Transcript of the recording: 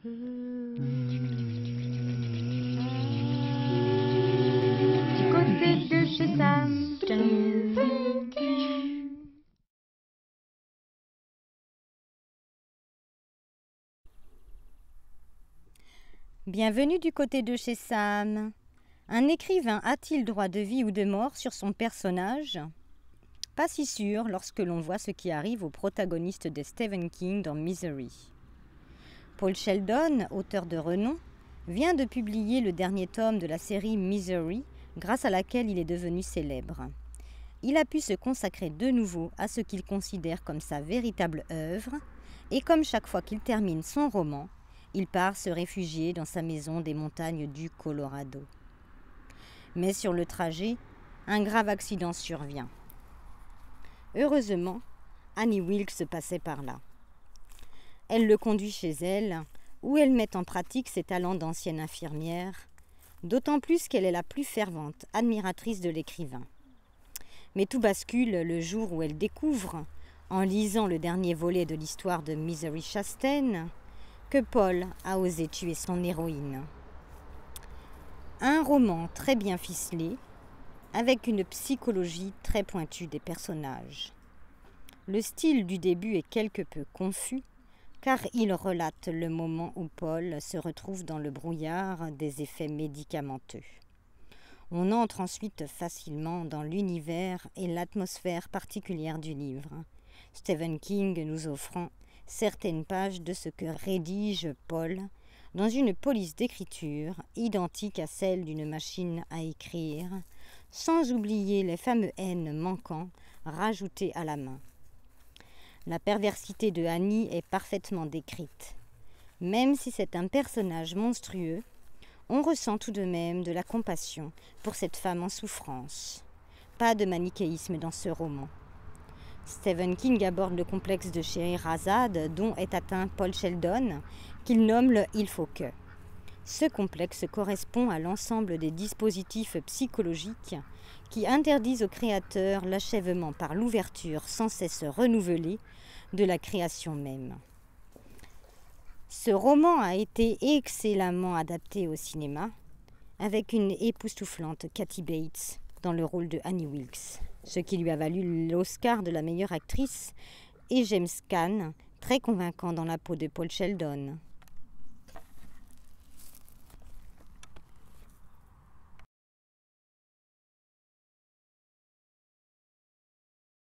Du côté de chez Sam. Bienvenue du côté de chez Sam. Un écrivain a-t-il droit de vie ou de mort sur son personnage ? Pas si sûr lorsque l'on voit ce qui arrive au protagoniste de Stephen King dans Misery. Paul Sheldon, auteur de renom, vient de publier le dernier tome de la série Misery, grâce à laquelle il est devenu célèbre. Il a pu se consacrer de nouveau à ce qu'il considère comme sa véritable œuvre, et comme chaque fois qu'il termine son roman, il part se réfugier dans sa maison des montagnes du Colorado. Mais sur le trajet, un grave accident survient. Heureusement, Annie Wilkes passait par là. Elle le conduit chez elle, où elle met en pratique ses talents d'ancienne infirmière, d'autant plus qu'elle est la plus fervente admiratrice de l'écrivain. Mais tout bascule le jour où elle découvre, en lisant le dernier volet de l'histoire de Misery Chastain, que Paul a osé tuer son héroïne. Un roman très bien ficelé, avec une psychologie très pointue des personnages. Le style du début est quelque peu confus, car il relate le moment où Paul se retrouve dans le brouillard des effets médicamenteux. On entre ensuite facilement dans l'univers et l'atmosphère particulière du livre, Stephen King nous offrant certaines pages de ce que rédige Paul dans une police d'écriture identique à celle d'une machine à écrire, sans oublier les fameux N manquants rajoutés à la main. La perversité de Annie est parfaitement décrite. Même si c'est un personnage monstrueux, on ressent tout de même de la compassion pour cette femme en souffrance. Pas de manichéisme dans ce roman. Stephen King aborde le complexe de Scheherazade dont est atteint Paul Sheldon, qu'il nomme le « il faut que ». Ce complexe correspond à l'ensemble des dispositifs psychologiques qui interdisent au créateur l'achèvement par l'ouverture sans cesse renouvelée de la création même. Ce roman a été excellemment adapté au cinéma, avec une époustouflante Kathy Bates dans le rôle de Annie Wilkes, ce qui lui a valu l'Oscar de la meilleure actrice, et James Caan, très convaincant dans la peau de Paul Sheldon.